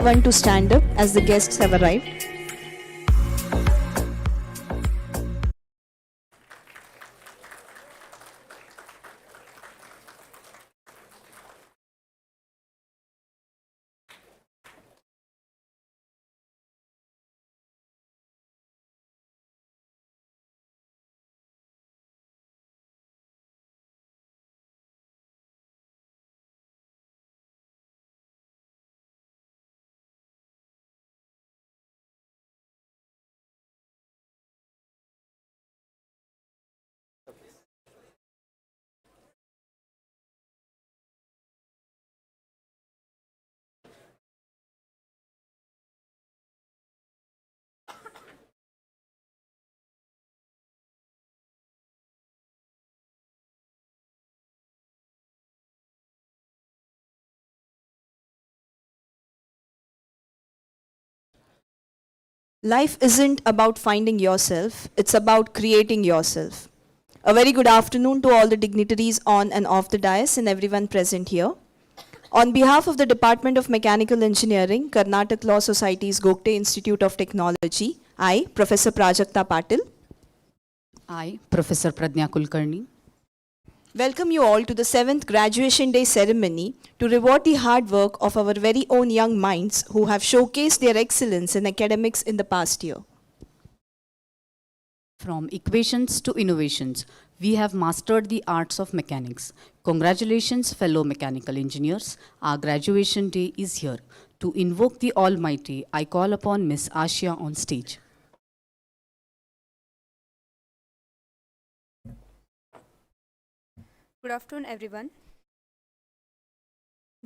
One to stand up as the guests have arrived. Life isn't about finding yourself, it's about creating yourself. A very good afternoon to all the dignitaries on and off the dais and everyone present here. On behalf of the Department of Mechanical Engineering, Karnataka Law Society's Gogte Institute of Technology, I, Professor Prajakta Patil, I, Professor Pradnya Kulkarni, welcome you all to the 7th Graduation Day ceremony to reward the hard work of our very own young minds who have showcased their excellence in academics in the past year. from equations to innovations, we have mastered the arts of mechanics. Congratulations, fellow mechanical engineers. Our graduation day is here. To invoke the Almighty, I call upon Miss Ashia on stage. Good afternoon, everyone.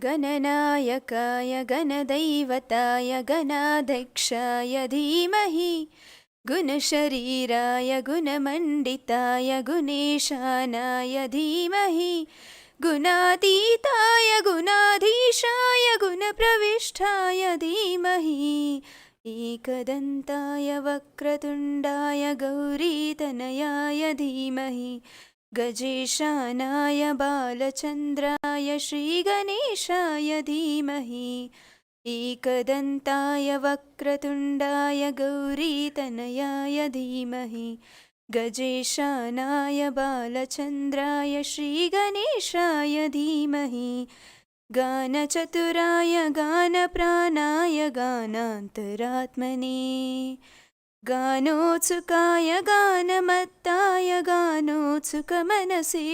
गणनायकाय गणदैवताय गणाध्यक्षाय धीमहि गुणशरीराय गुणमण्डिताय गुणेशानाय धीमहि गुणातीताय गुणाधीशाय गुणप्रविष्टाय धीमहि एकदन्ताय वक्रतुण्डाय गौरीतनयाय धीमहि गजेशानाय बालचन्द्राय श्रीगणेशाय धीमहि एकदन्ताय वक्रतुण्डाय गौरीतनयाय धीमहि गजेशानाय बालचन्द्राय श्रीगणेशाय धीमहि गानचतुराय गानप्राणाय गानान्तरात्मने गानोत्सुकाय गानमत्ताय गानोत्सुकमनसे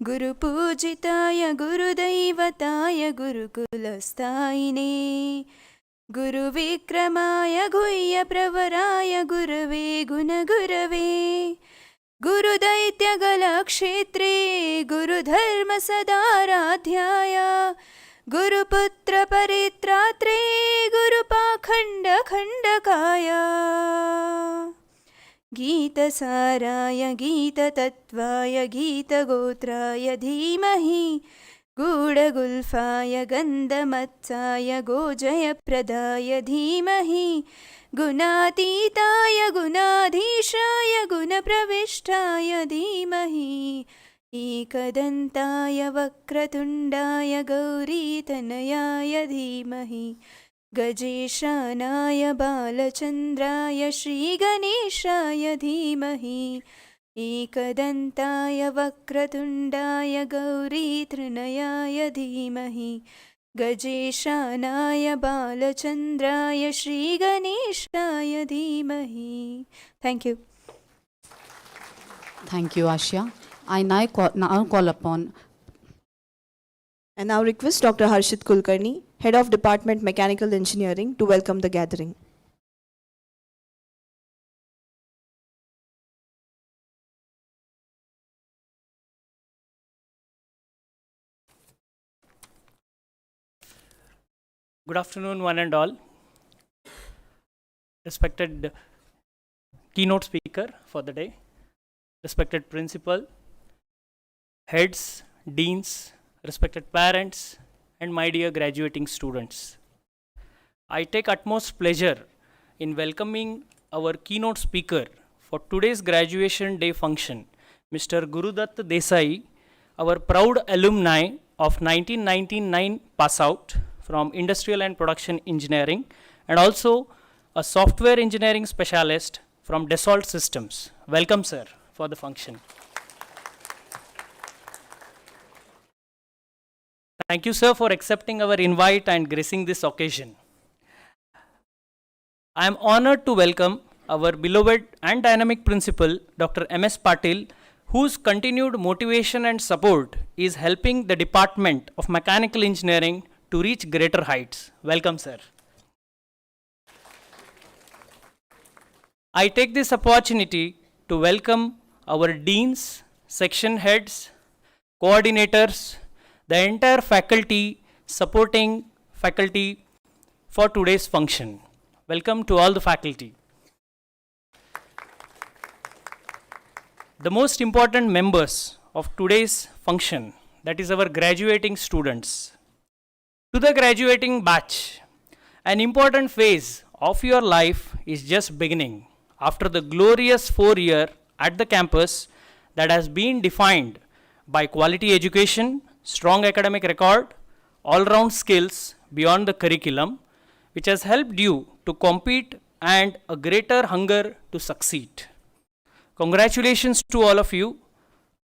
गुरुपूजिताय गुरुदैवताय गुरुकुलस्थायिने गुरुविक्रमाय गुह्यप्रवराय गुरवे गुणगुरवे गुरुदैत्यगलक्षेत्रे गुरुधर्मसदाराध्याय गुरुपुत्र परित्रात्रे गुरुपाखण्ड खण्डकाय गीतसाराय गीततत्त्वाय गीतगोत्राय धीमहि गूढगुल्फाय गन्धमत्साय गोजयप्रदाय धीमहि गुणातीताय गुणाधीशाय गुणप्रविष्टाय धीमहि एकदन्ताय वक्रतुण्डाय गौरीतनयाय धीमहि गजेशानाय बालचन्द्राय श्रीगणेशाय धीमहि एकदन्ताय वक्रतुण्डाय गौरीतनयाय धीमहि गजेशानाय बालचन्द्राय श्रीगणेशाय धीमहि. Thank you. Thank you, Ashia. I now call upon And now request Dr. Harshit Kulkarni, Head of Department Mechanical Engineering, to welcome the gathering. Good afternoon, one and all. Respected keynote speaker for the day, respected principal, heads, deans, respected parents, and my dear graduating students. I take utmost pleasure in welcoming our keynote speaker for today's graduation day function, Mr. Gurudatt Desai, our proud alumni of 1999 pass out from Industrial and Production Engineering, and also a software engineering specialist from Dassault Systems. Welcome, sir, for the function. Thank you, sir, for accepting our invite and gracing this occasion. I am honored to welcome our beloved and dynamic principal, Dr. M.S. Patil, whose continued motivation and support is helping the Department of Mechanical Engineering to reach greater heights. Welcome, sir. I take this opportunity to welcome our deans, section heads, coordinators, the entire faculty, supporting faculty for today's function. Welcome to all the faculty. The most important members of today's function, that is our graduating students. To the graduating batch, an important phase of your life is just beginning after the glorious 4-year at the campus that has been defined by quality education, strong academic record, all-round skills beyond the curriculum, which has helped you to compete and a greater hunger to succeed. Congratulations to all of you.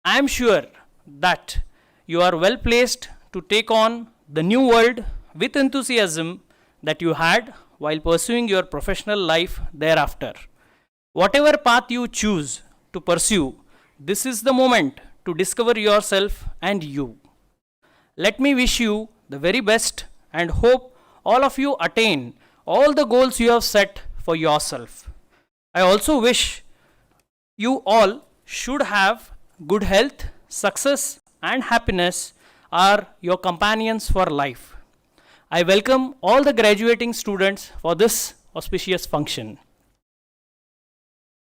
I am sure that you are well placed to take on the new world with enthusiasm that you had while pursuing your professional life thereafter. Whatever path you choose to pursue, this is the moment to discover yourself and you. Let me wish you the very best and hope all of you attain all the goals you have set for yourself. I also wish you all should have good health, success, and happiness are your companions for life. I welcome all the graduating students for this auspicious function.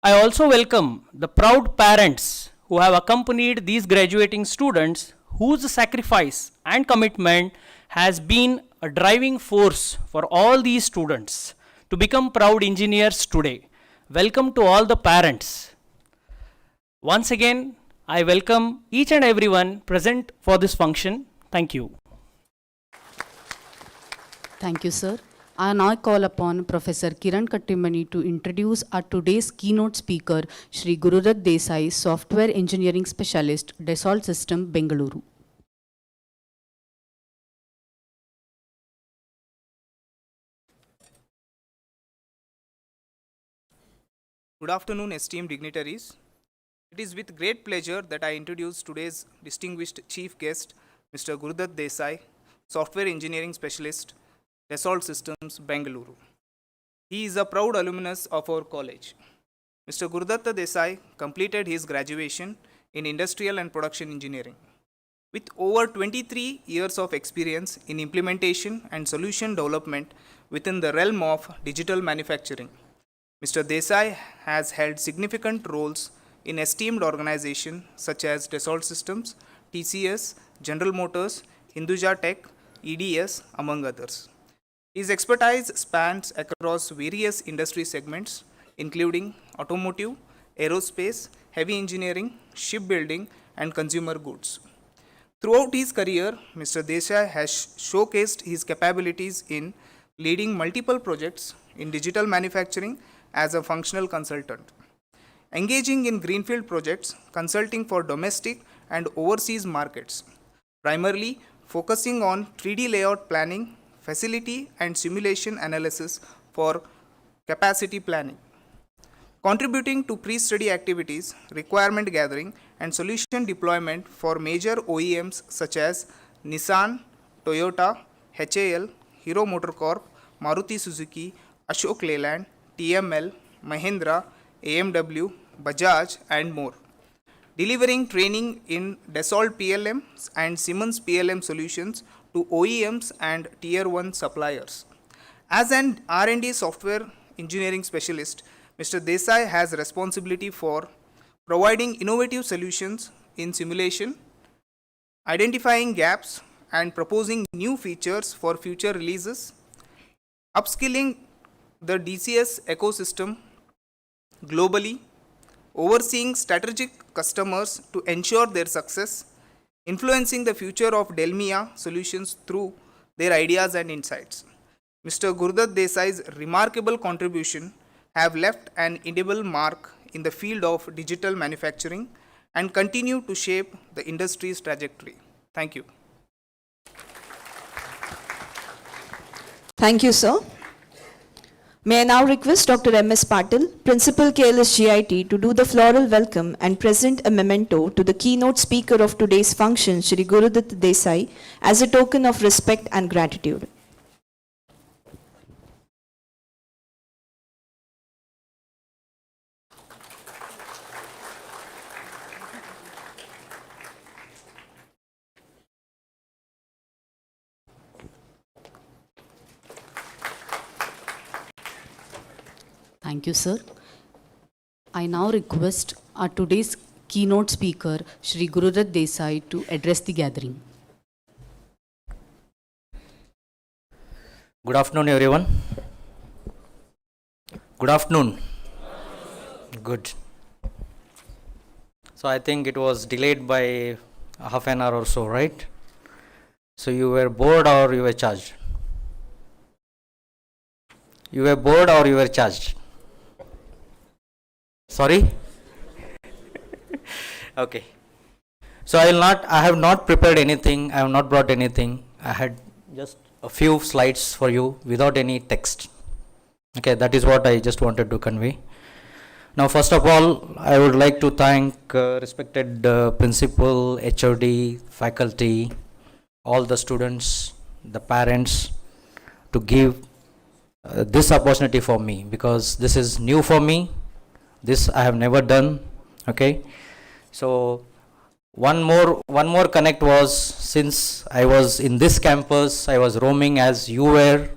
I also welcome the proud parents who have accompanied these graduating students whose sacrifice and commitment has been a driving force for all these students to become proud engineers today. Welcome to all the parents. Once again, I welcome each and everyone present for this function. Thank you. Thank you, sir. I now call upon Professor Kiran Kattimani to introduce our today's keynote speaker, Shri Gurudat Desai, Software Engineering Specialist, Dassault System, Bengaluru. Good afternoon, esteemed dignitaries. It is with great pleasure that I introduce today's distinguished chief guest, Mr. Gurudat Desai, Software Engineering Specialist, Dassault Systems, Bengaluru. He is a proud alumnus of our college. Mr. Gurudat Desai completed his graduation in Industrial and Production Engineering. With over 23 years of experience in implementation and solution development within the realm of digital manufacturing, Mr. Desai has held significant roles in esteemed organizations such as Dassault Systems, TCS, General Motors, Hinduja Tech, EDS, among others. His expertise spans across various industry segments, including automotive, aerospace, heavy engineering, shipbuilding, and consumer goods. Throughout his career, Mr. Desai has showcased his capabilities in leading multiple projects in digital manufacturing as a functional consultant, engaging in greenfield projects, consulting for domestic and overseas markets, primarily focusing on 3D layout planning, facility and simulation analysis for capacity planning, contributing to pre-study activities, requirement gathering, and solution deployment for major OEMs such as Nissan, Toyota, HAL, Hero MotoCorp, Maruti Suzuki, Ashok Leyland, TML, Mahindra, AMW, Bajaj, and more. Delivering training in Dassault PLM and Siemens PLM solutions to OEMs and Tier 1 suppliers. As an R&D software engineering specialist, Mr. Desai has responsibility for providing innovative solutions in simulation, identifying gaps, and proposing new features for future releases, upskilling the DCS ecosystem globally, overseeing strategic customers to ensure their success, influencing the future of Delmia solutions through their ideas and insights. Mr. Gurudat Desai's remarkable contribution have left an indelible mark in the field of digital manufacturing and continue to shape the industry's trajectory. Thank you. Thank you, sir. May I now request Dr. M.S. Patil, Principal KLS GIT, to do the floral welcome and present a memento to the keynote speaker of today's function, Shri Gurudat Desai, as a token of respect and gratitude. Thank you, sir. I now request our today's keynote speaker, Shri Gurudat Desai, to address the gathering. Good afternoon, everyone. Good afternoon. Good. So I think it was delayed by half an hour or so, right? So you were bored or you were charged? You were bored or you were charged? Sorry? Okay. So I have not prepared anything, I have not brought anything. I had just a few slides for you without any text. Okay, that is what I just wanted to convey. Now, first of all, I would like to thank respected principal, HOD, faculty, all the students, the parents, to give this opportunity for me, because this is new for me. This I have never done. Okay, so one more connect was, since I was in this campus, I was roaming as you were,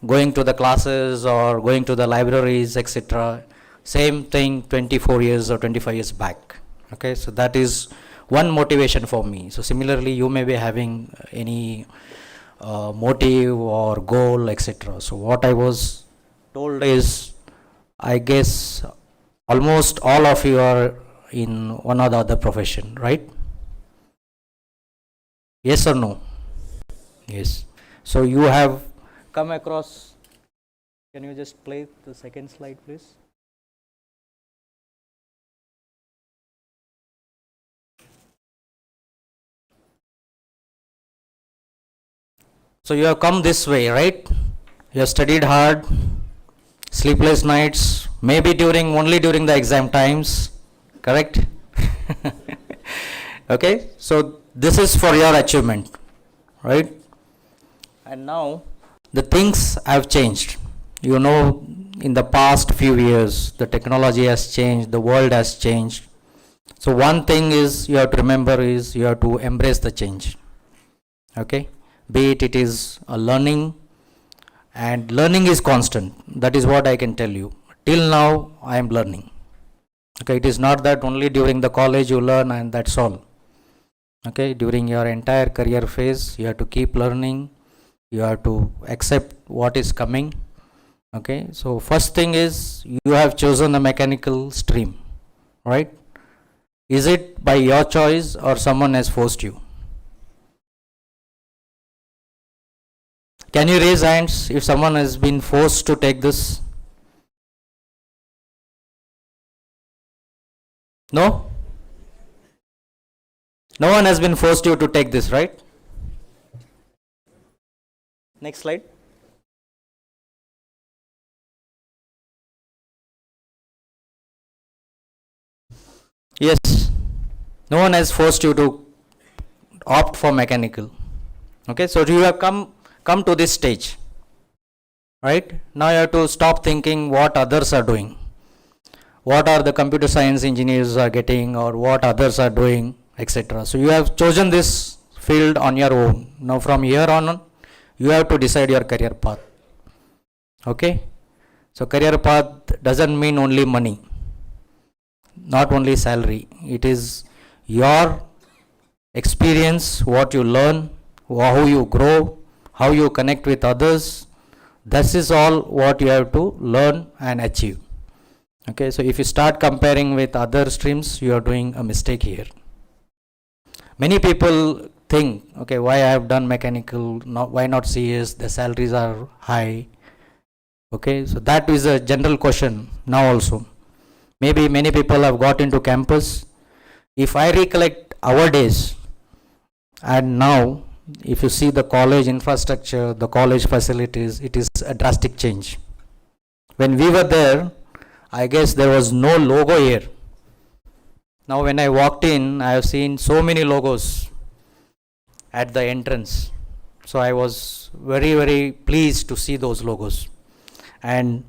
going to the classes or going to the libraries, etc. Same thing 24 years or 25 years back. Okay, so that is one motivation for me. So similarly, you may be having any motive or goal, etc. So what I was told is, I guess almost all of you are in one or the other profession, right? Yes or no? Yes. So you have come across, can you just play the second slide, please? So you have come this way, right? You have studied hard, sleepless nights, maybe only during the exam times, correct? Okay, so this is for your achievement, right? And now the things have changed. You know, in the past few years, the technology has changed, the world has changed. So one thing is you have to remember is you have to embrace the change. Okay, be it is a learning, and learning is constant. That is what I can tell you. Till now, I am learning. Okay, it is not that only during the college you learn and that's all. Okay, during your entire career phase, you have to keep learning. You have to accept what is coming. Okay, so first thing is you have chosen a mechanical stream, right? Is it by your choice or someone has forced you? Can you raise hands if someone has been forced to take this? No? No one has been forced you to take this, right? Next slide. Yes, no one has forced you to opt for mechanical. Okay, so you have come to this stage, right? Now you have to stop thinking what others are doing, what are the computer science engineers are getting, or what others are doing, etc. So you have chosen this field on your own. Now from here on, you have to decide your career path. Okay, so career path doesn't mean only money, not only salary. It is your experience, what you learn, how you grow, how you connect with others. This is all what you have to learn and achieve. Okay, so if you start comparing with other streams, you are doing a mistake here. Many people think, okay, why I have done mechanical, not, why not CS, the salaries are high. Okay, so that is a general question now also. Maybe many people have got into campus. If I recollect our days and now, if you see the college infrastructure, the college facilities, it is a drastic change. When we were there, I guess there was no logo here. Now when I walked in, I have seen so many logos at the entrance. So I was very, very pleased to see those logos. And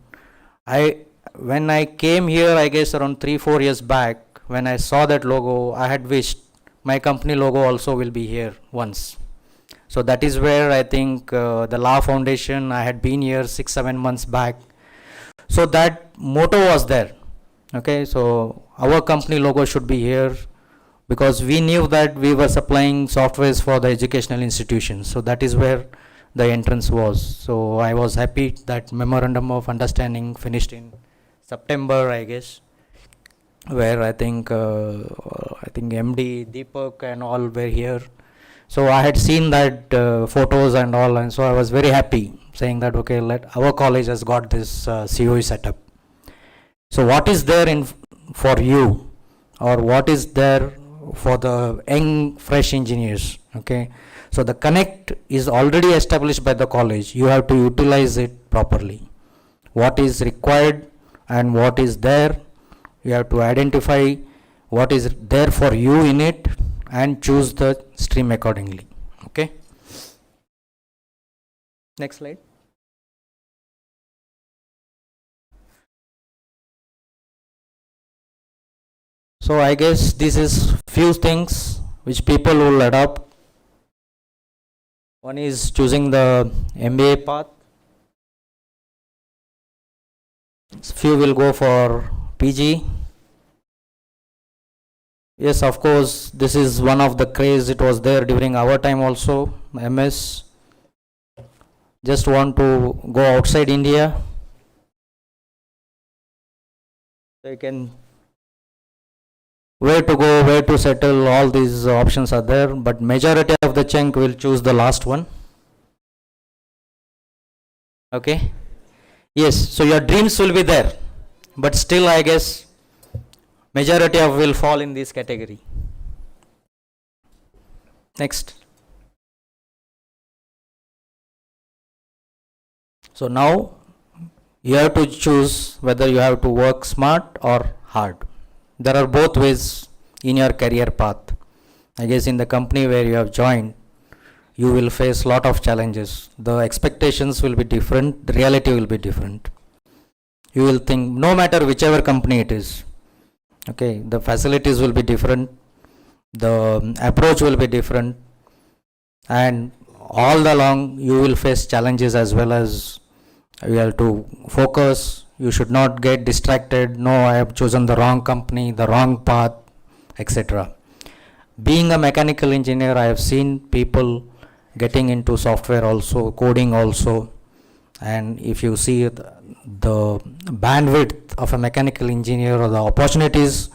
when I came here, I guess around 3-4 years back, when I saw that logo, I had wished my company logo also will be here once. So that is where I think the Law Foundation, I had been here 6-7 months back. So that motto was there. Okay, so our company logo should be here because we knew that we were supplying softwares for the educational institutions. So that is where the entrance was. So I was happy that memorandum of understanding finished in September, I guess, where I think MD Deepak and all were here. So I had seen that photos and all, and so I was very happy saying that okay, our college has got this COE setup. So what is there in for you, or what is there for the young fresh engineers? Okay, so the connect is already established by the college. You have to utilize it properly. What is required and what is there, you have to identify what is there for you in it and choose the stream accordingly. Okay, next slide. So I guess this is few things which people will adopt. One is choosing the MBA path. Few will go for PG. Yes, of course, this is one of the craze. It was there during our time also. MS. Just want to go outside India. So you can where to go, where to settle, all these options are there, but majority of the chunk will choose the last one. Okay, yes, so your dreams will be there, but still I guess majority of will fall in this category. Next. So now you have to choose whether you have to work smart or hard. There are both ways in your career path. I guess in the company where you have joined, you will face lot of challenges. The expectations will be different, the reality will be different. You will think, no matter whichever company it is, okay, the facilities will be different, the approach will be different, and all along you will face challenges as well as you have to focus. You should not get distracted. No, I have chosen the wrong company, the wrong path, etc. Being a mechanical engineer, I have seen people getting into software also, coding also. And if you see the bandwidth of a mechanical engineer or the opportunities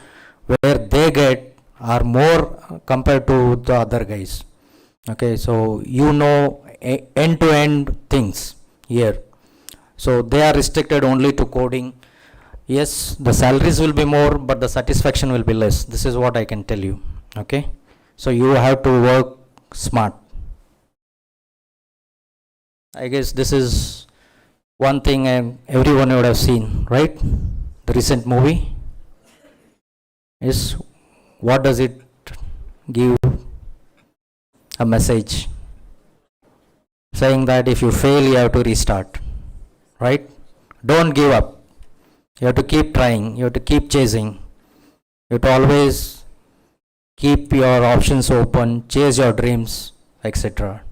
where they get are more compared to the other guys. Okay, so you know end-to-end things here. So they are restricted only to coding. Yes, the salaries will be more, but the satisfaction will be less. This is what I can tell you. Okay, so you have to work smart. I guess this is one thing everyone would have seen, right? The recent movie is, what does it give? A message saying that if you fail, you have to restart. Right? Don't give up. You have to keep trying. You have to keep chasing. You have to always keep your options open, chase your dreams, etc.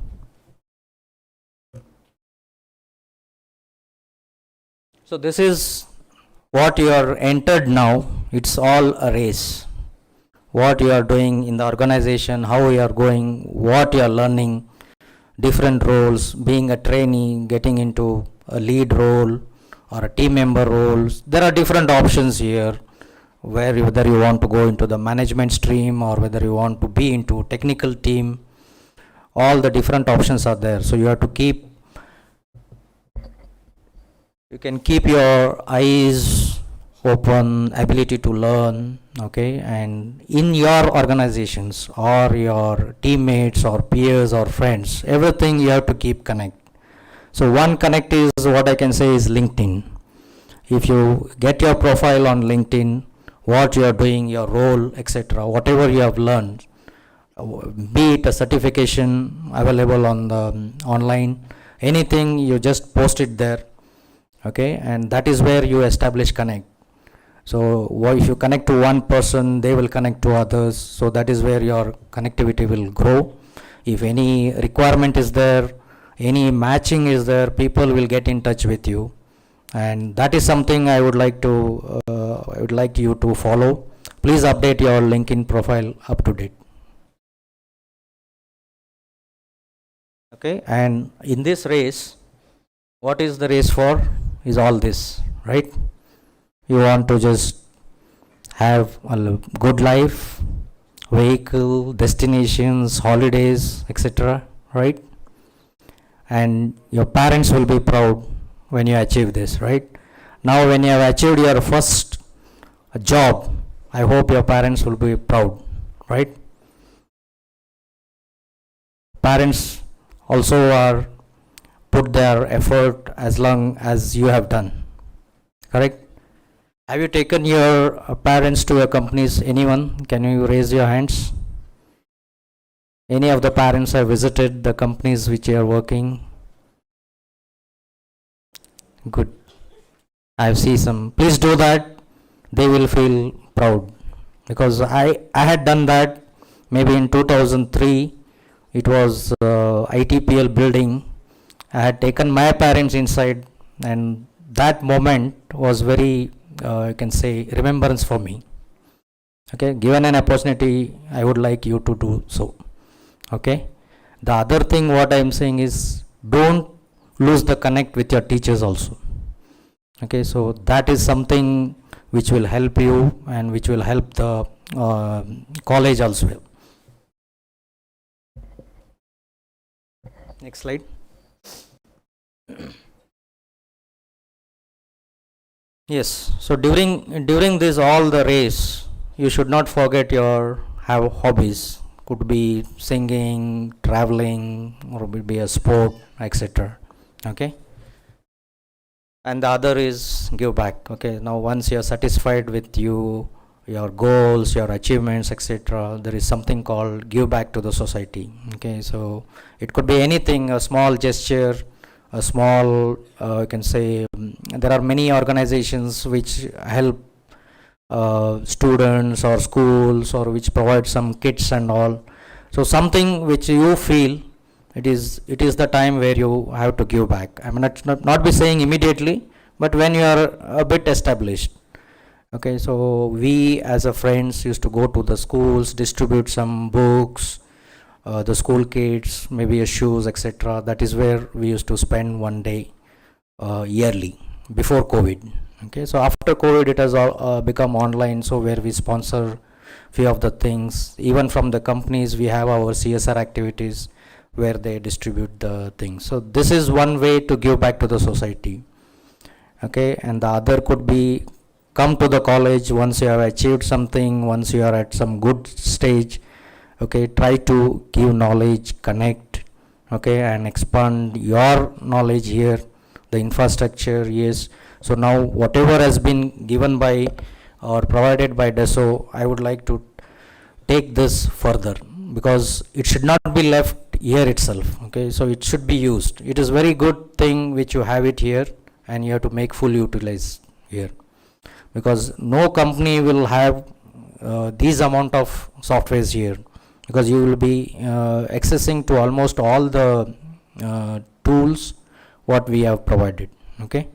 So this is what you are entered now. It's all a race. What you are doing in the organization, how you are going, what you are learning, different roles, being a trainee, getting into a lead role or a team member roles. There are different options here, whether you want to go into the management stream or whether you want to be into technical team. all the different options are there. So you have to keep, you can keep your eyes open, ability to learn, okay, and in your organizations or your teammates or peers or friends, everything you have to keep connect. So one connect is what I can say is LinkedIn. If you get your profile on LinkedIn, what you are doing, your role, etc., whatever you have learned, be it a certification available on the online, anything, you just post it there, okay, and that is where you establish connect. So if you connect to one person, they will connect to others, so that is where your connectivity will grow. If any requirement is there, any matching is there, people will get in touch with you, and that is something I would like you to follow. Please update your LinkedIn profile up to date. Okay, and in this race, what is the race for? Is all this, right? You want to just have a good life, vehicle, destinations, holidays, etc., right? And your parents will be proud when you achieve this, right? Now when you have achieved your first job, I hope your parents will be proud, right? Parents also are put their effort as long as you have done, correct? Have you taken your parents to your companies? Anyone? Can you raise your hands? Any of the parents have visited the companies which you are working? Good. I see some. Please do that. They will feel proud, because I had done that maybe in 2003. It was ITPL building. I had taken my parents inside, and that moment was very you can say remembrance for me. Okay, given an opportunity, I would like you to do so. Okay, the other thing what I am saying is, don't lose the connect with your teachers also. Okay, so that is something which will help you and which will help the college also. Next slide. Yes, so during this all the race, you should not forget your have hobbies. Could be singing, traveling, or could be a sport, etc. Okay, and the other is give back. Okay, now once you are satisfied with your goals, your achievements, etc., there is something called give back to the society. Okay, so it could be anything, a small gesture, a small you can say there are many organizations which help students or schools, or which provide some kits and all. So something which you feel it is the time where you have to give back. I mean, not be saying immediately, but when you are a bit established. Okay, so we as a friends used to go to the schools, distribute some books, the school kids, maybe a shoes, etc. That is where we used to spend one day yearly before COVID. Okay, so after COVID it has all become online, so where we sponsor few of the things. Even from the companies we have our CSR activities where they distribute the things. So this is one way to give back to the society. Okay, and the other could be come to the college once you have achieved something, once you are at some good stage. Okay, try to give knowledge, connect, okay, and expand your knowledge here, the infrastructure. Yes, so now whatever has been given by or provided by DESO, I would like to take this further, because it should not be left here itself. Okay, so it should be used. It is very good thing which you have it here, and you have to make full utilize here, because no company will have these amount of softwares here, because you will be accessing to almost all the tools what we have provided. Okay,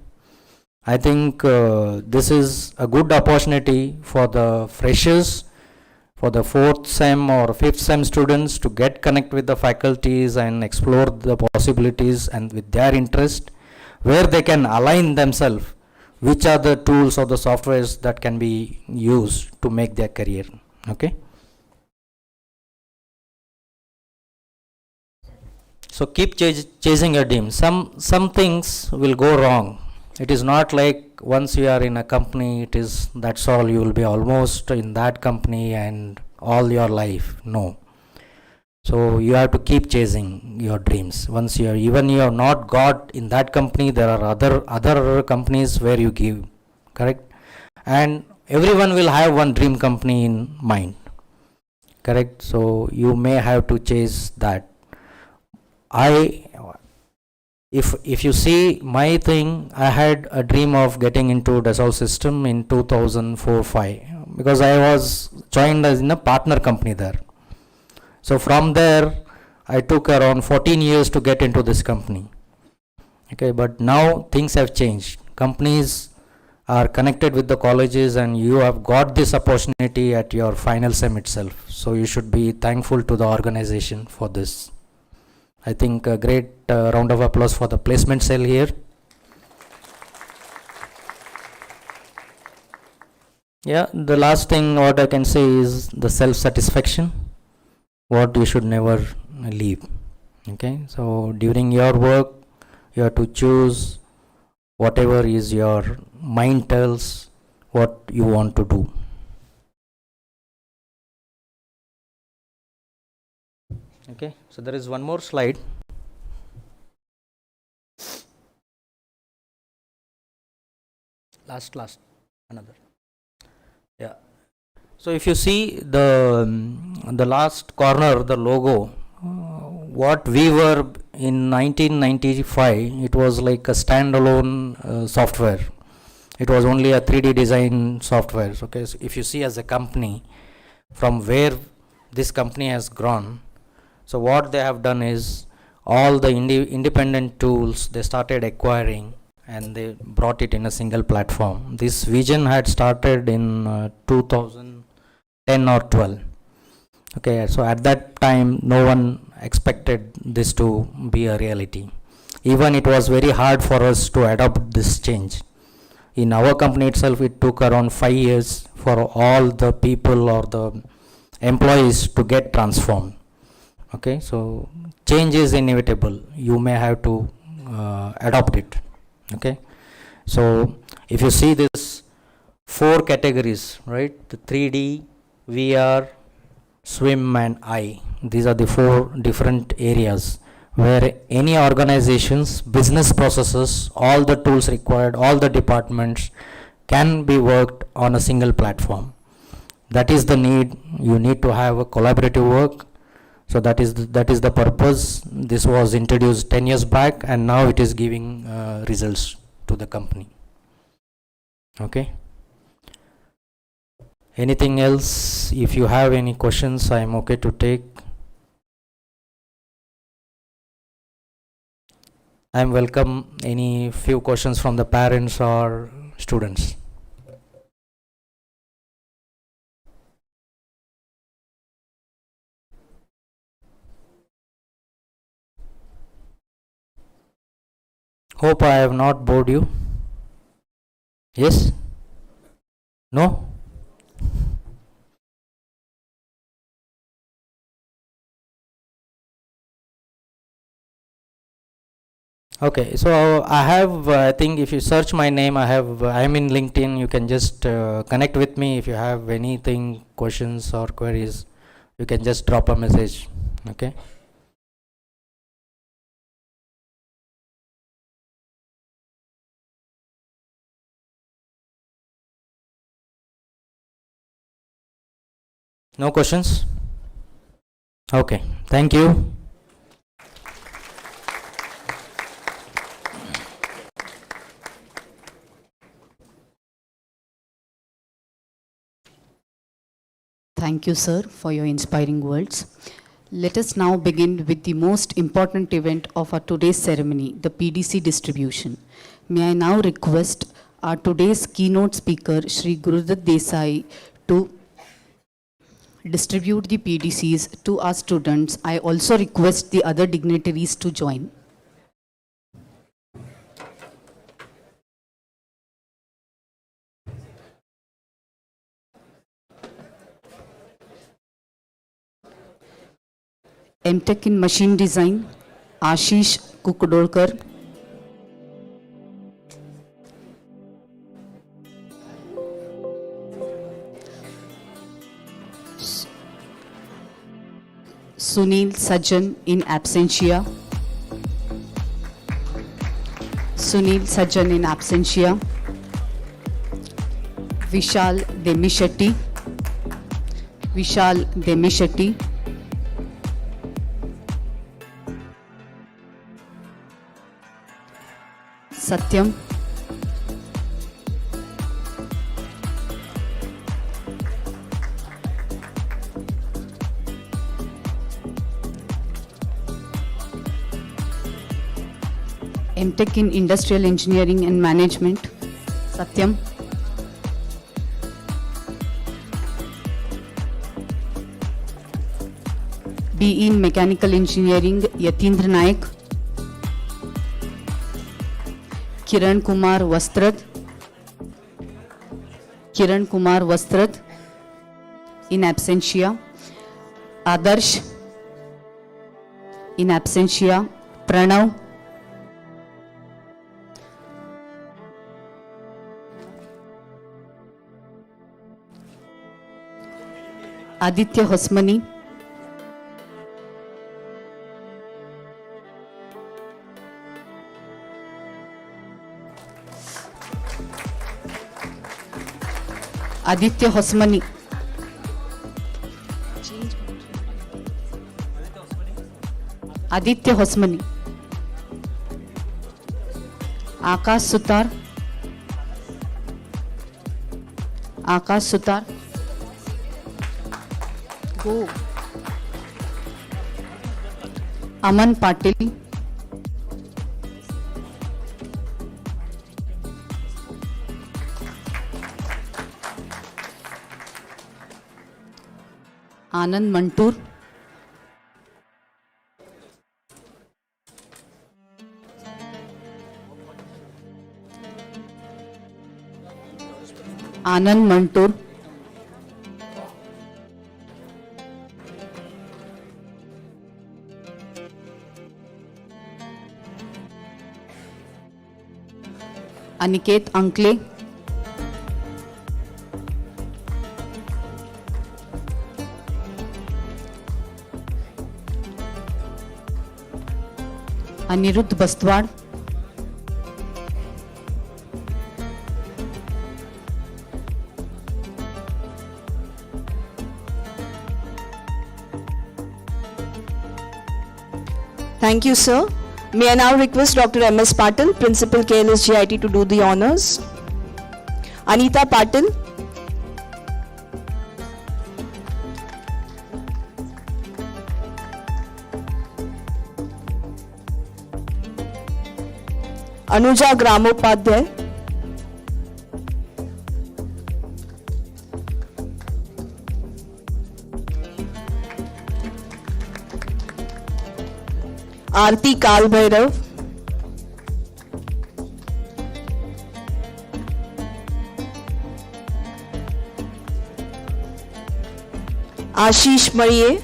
I think this is a good opportunity for the freshers, for the 4th sem or 5th sem students to get connect with the faculties and explore the possibilities and with their interest, where they can align themselves which are the tools or the softwares that can be used to make their career. Okay. So keep chasing your dreams. Some things will go wrong. It is not like once you are in a company, it is that's all, you will be almost in that company and all your life. No. So you have to keep chasing your dreams. Once you are, even you have not got in that company, there are other companies where you give, correct? And everyone will have one dream company in mind, correct? So you may have to chase that. If you see my thing, I had a dream of getting into Dassault system in 2004-5 because I was joined as in a partner company there. So from there I took around 14 years to get into this company. Okay, but now things have changed. Companies are connected with the colleges and you have got this opportunity at your final sem itself. So you should be thankful to the organization for this. I think a great round of applause for the placement cell here. Yeah, the last thing what I can say is the self-satisfaction, what you should never leave. Okay, so during your work, you have to choose whatever is your mind tells what you want to do. Okay, so there is one more slide. Last another. Yeah, so if you see the last corner, the logo, what we were in 1995, it was like a standalone software. It was only a 3D design software. Okay, so if you see as a company, from where this company has grown, so what they have done is all the independent tools they started acquiring and they brought it in a single platform. This vision had started in 2010 or 12. Okay, so at that time no one expected this to be a reality. Even it was very hard for us to adopt this change. In our company itself, it took around 5 years for all the people or the employees to get transformed. Okay, so change is inevitable. You may have to adopt it. Okay, so if you see this 4 categories, right? The 3D, VR, swim and I. These are the 4 different areas where any organization's business processes, all the tools required, all the departments can be worked on a single platform. That is the need. You need to have a collaborative work. So that is the purpose. This was introduced 10 years back and now it is giving results to the company. Okay. Anything else? If you have any questions, I am okay to take. I am welcome any few questions from the parents or students. Hope I have not bored you. Yes? No? Okay, so I have, I think if you search my name, I am in LinkedIn. You can just connect with me if you have anything, questions or queries. You can just drop a message. Okay. No questions? Okay, thank you. Thank you, sir, for your inspiring words. Let us now begin with the most important event of our today's ceremony, the PDC distribution. May I now request our today's keynote speaker, Shri Gurudat Desai, to distribute the PDCs to our students. I also request the other dignitaries to join. MTech in Machine Design, Ashish Kukdolkar, Sunil Sajjan in absentia. Sunil Sajjan in absentia. Vishal Demishetty. Vishal Demishetty. Satyam. MTech in Industrial Engineering and Management, Satyam. BE in Mechanical Engineering, Yatindra Naik. Kiran Kumar Vastrad. Kiran Kumar Vastrad in absentia. Adarsh in absentia. Pranav. Aditya Hosmani. Aditya Hosmani. Aditya Hosmani. Akash Sutar. Akash Sutar. Go. Aman Patil. Anand Mantur. Anand Mantur. Aniket Ankle. Anirudh Bastwad. Thank you, sir. May I now request Dr. M.S. Patil, Principal KLS GIT, to do the honors. Anita Patil. Anuja Gramopadhyay. Aarti Kalbhairav. Ashish Mariye.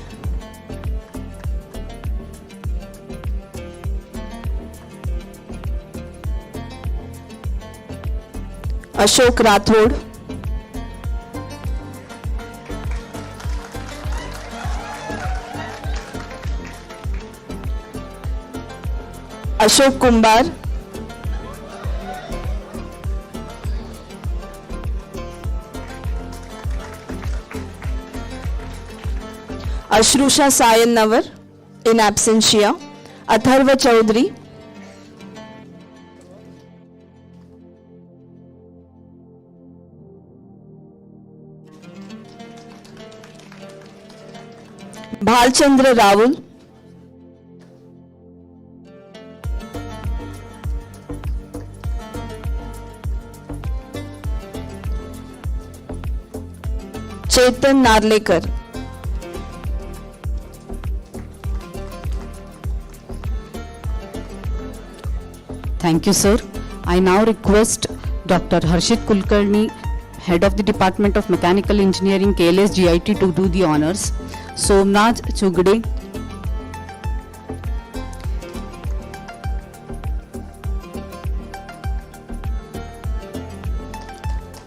Ashok Rathod. Ashok Kumbar. Ashrusha Sayan Navar in absentia. Atharva Chaudhary. Bhalchandra Rawul. Chetan Narlekar. Thank you, sir. I now request Dr. Harshit Kulkarni, Head of the Department of Mechanical Engineering, KLS GIT, to do the honors. Somnath Chugde.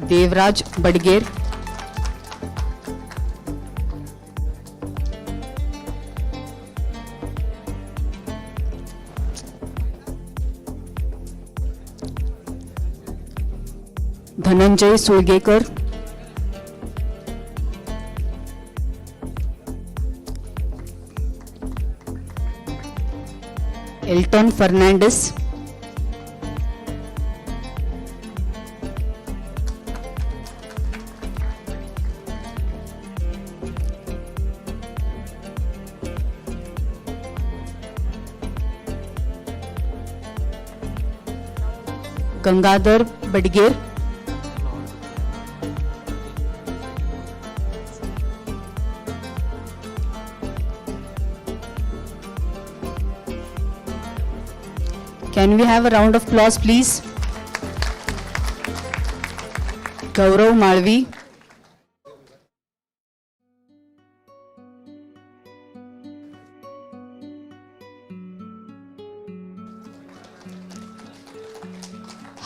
Devraj Badger, Dhananjay Sulgekar, Elton Fernandez, Gangadhar Badger, can we have a round of applause please? Gaurav Malvi,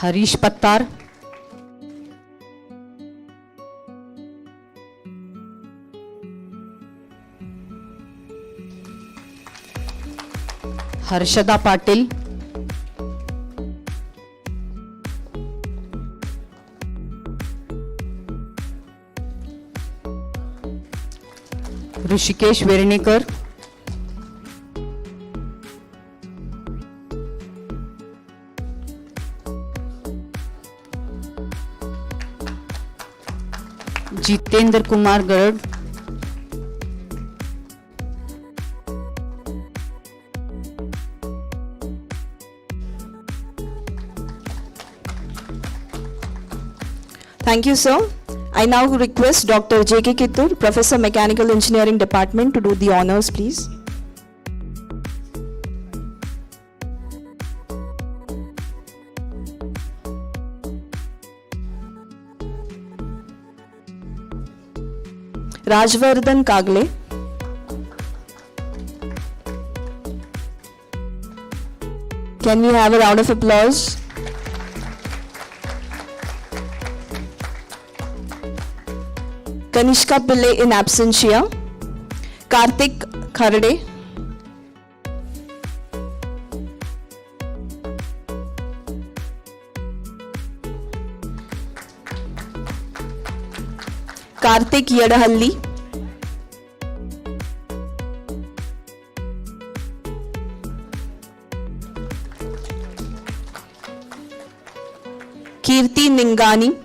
Harish Pattar, Harshada Patil, Rishikesh Verenekar, Jitendra Kumar Garad, Thank you, sir. I now request Dr. J.K. Kittur, Professor Mechanical Engineering Department, to do the honors, please. Rajvardhan Kagle, can we have a round of applause? Kanishka Pillai in absentia, Karthik Kharade, Karthik Yadahalli, Kirti Ningani,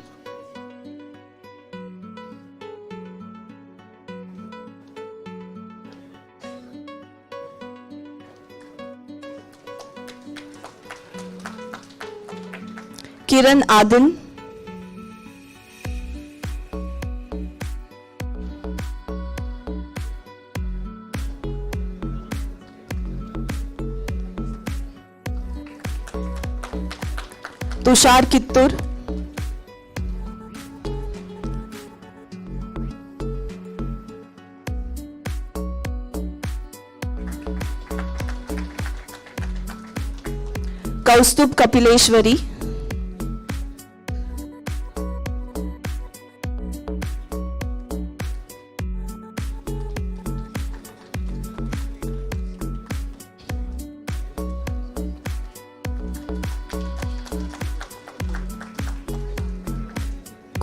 Kiran Adan, Tushar Kittur, Kaustubh Kapileshwari,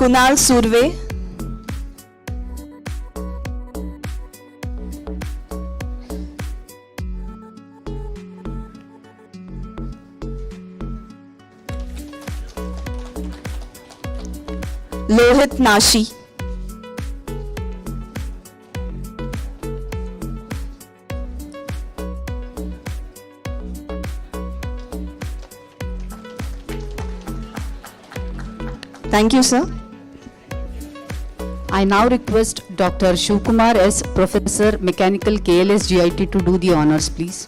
Kunal Surve, Lohit Nashi, thank you, sir. I now request Dr. Shivkumar S, Professor Mechanical KLS GIT, to do the honors, please.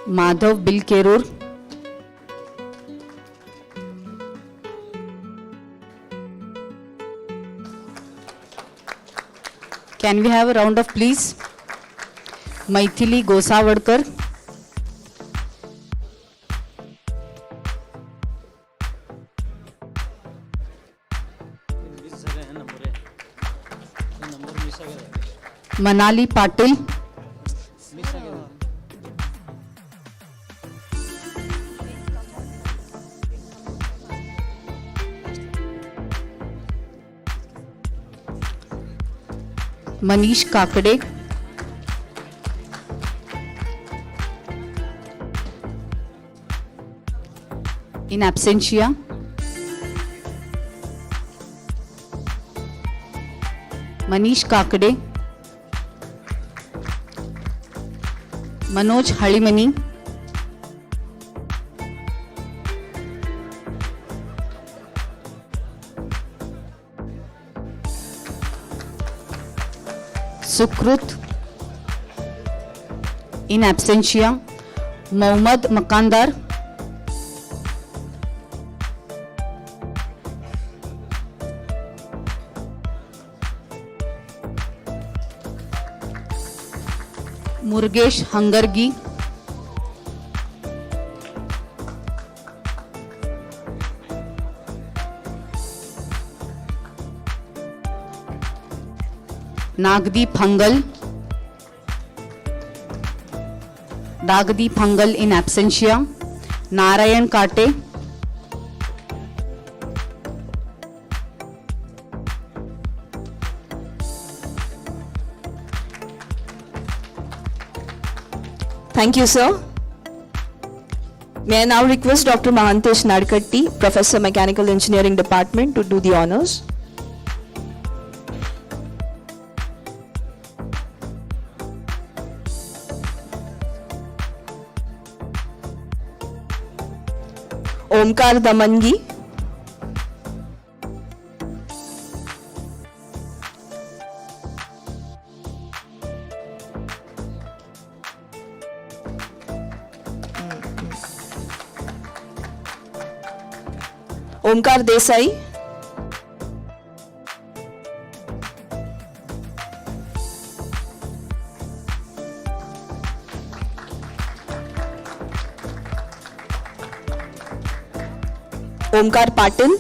Madhav Bilkerur, Can we have a round of please? Maithili Gosawardkar. Manali Patil. Manish Kakade. In absentia. Manish Kakade. Manoj Halimani. Sukrut. In absentia. Mohammad Makandar. Murgesh Hangargi. Nagdeep Hangal. Dagdeep Hangal in absentia. Narayan Kate. Thank you, sir. May I now request Dr. Mahantesh Nadkatti, Professor Mechanical Engineering Department, to do the honors. Omkar Damangi. Omkar Desai. Omkar Patil.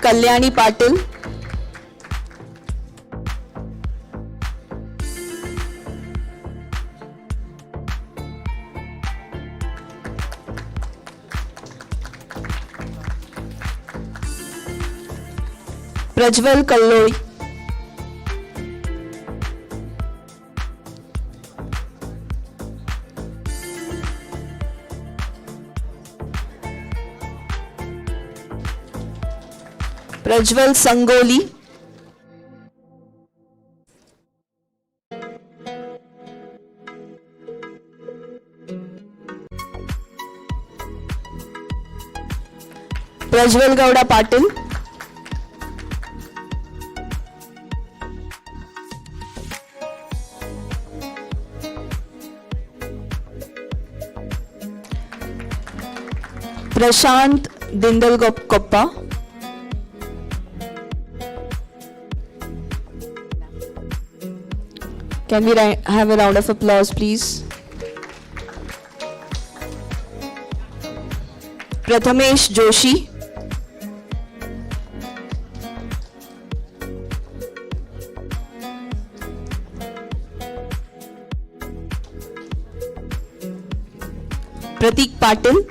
Kalyani Patil. Prajwal Kalloi. Prajwal Sangoli. Prajwal Gowda Patil. Prashant Dindal Koppa. Can we have a round of applause, please? Prathamesh Joshi. Pratik Patil.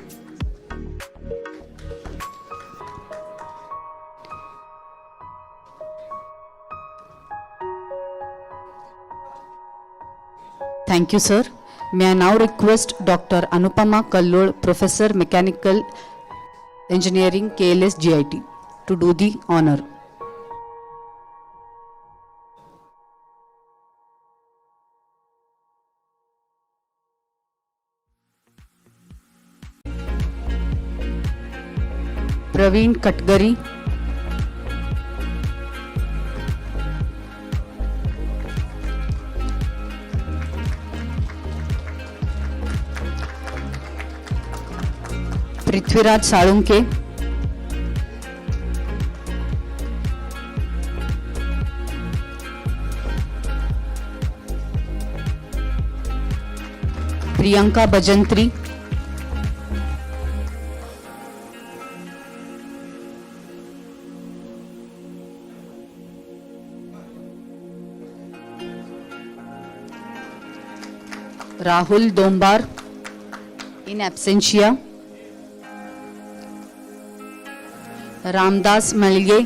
Thank you, sir. May I now request Dr. Anupama Kallol, Professor Mechanical Engineering, KLS GIT, to do the honor. Praveen Katgari. Prithviraj Salunke, Priyanka बजंत्री, Rahul दोंबार in absentia, Ramdas मलगे,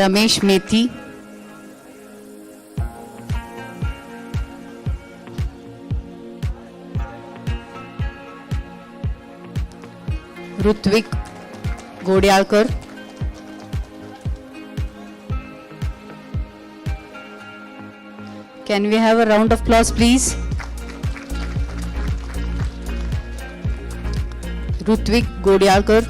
Ramesh methi, Ritwik गोड्याळकर, can we have a round of applause please? Ritwik गोड्याळकर,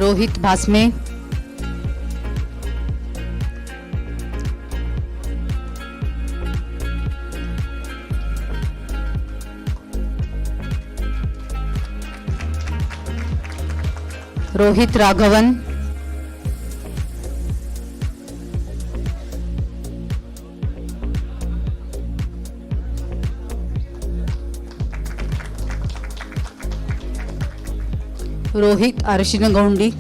Rohit भासमे, Rohit Raghavan, Rohit अरशिनगौंडी,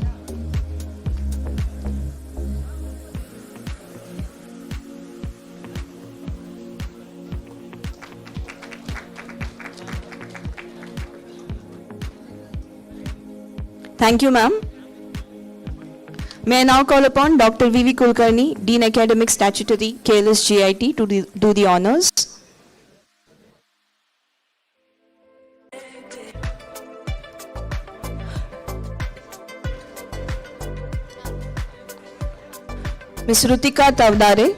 Thank you, ma'am. May I now call upon Dr. V.V. Kulkarni, Dean Academic Statutory, KLS GIT, to do the honors. Ms. Rutika Tavdare,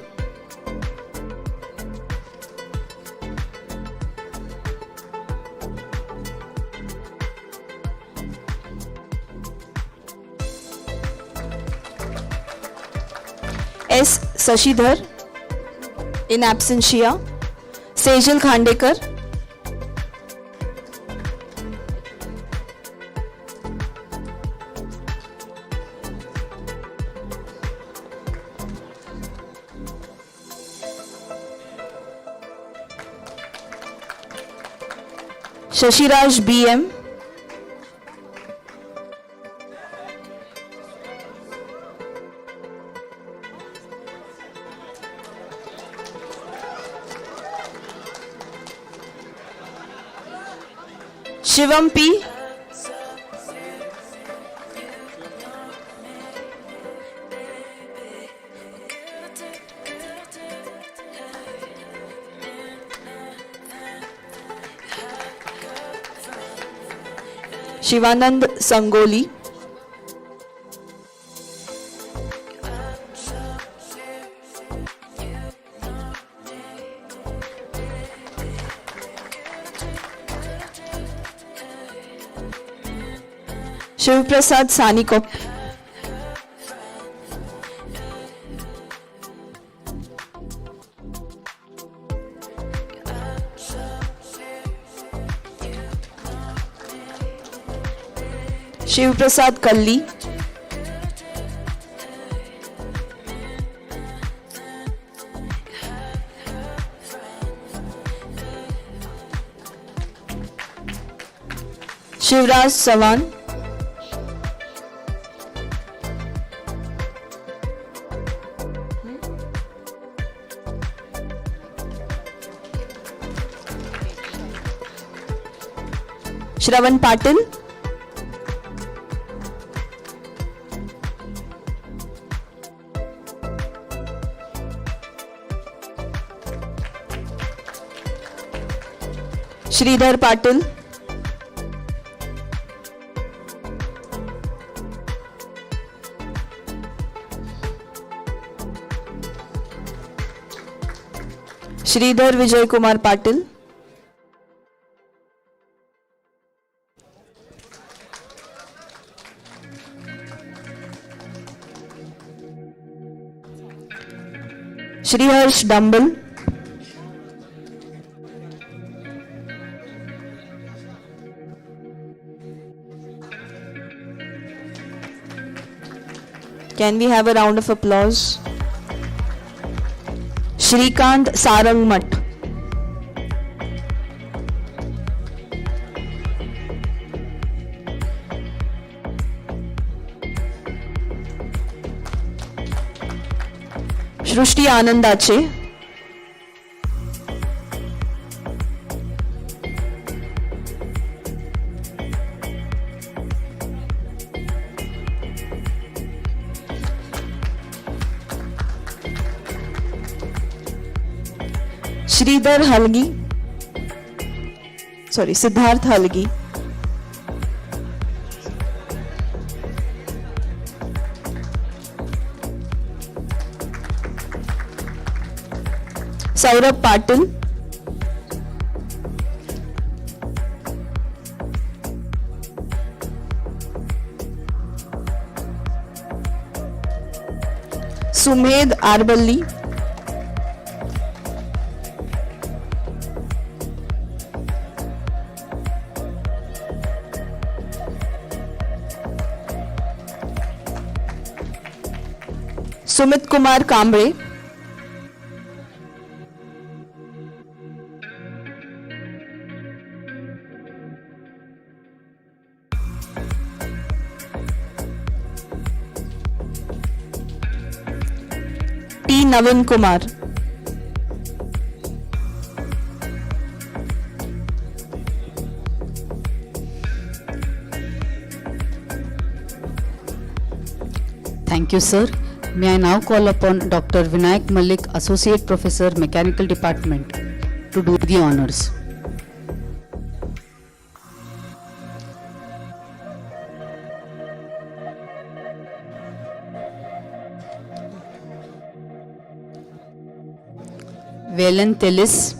S. Sashidhar, in absentia, Sejal Khandekar, Shashiraj B.M., Shivam P. Shivanand Sangoli, Shiv Prasad Sanikop, Shiv Prasad Kalli, Shivraj Sawan, Shravan Patil, Sridhar Patil, Sridhar Vijay Kumar Patil. Shriharsh Dumble. Can we have a round of applause? Shrikant Sarangmat. Shrushti Anandache. Sridhar Halgi. Sorry, Siddharth Halgi. Saurabh Patil. Sumedh Arballi. Sumit Kumar Kambre. T. Navin Kumar. Thank you, sir. May I now call upon Dr. Vinayak Malik, Associate Professor, Mechanical Department, to do the honors. Valen Telis.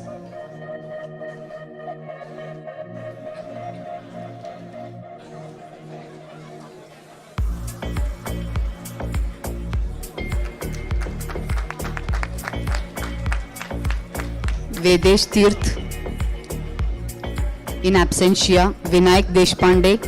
Vedesh Tirth. In absentia, Vinayak Deshpande.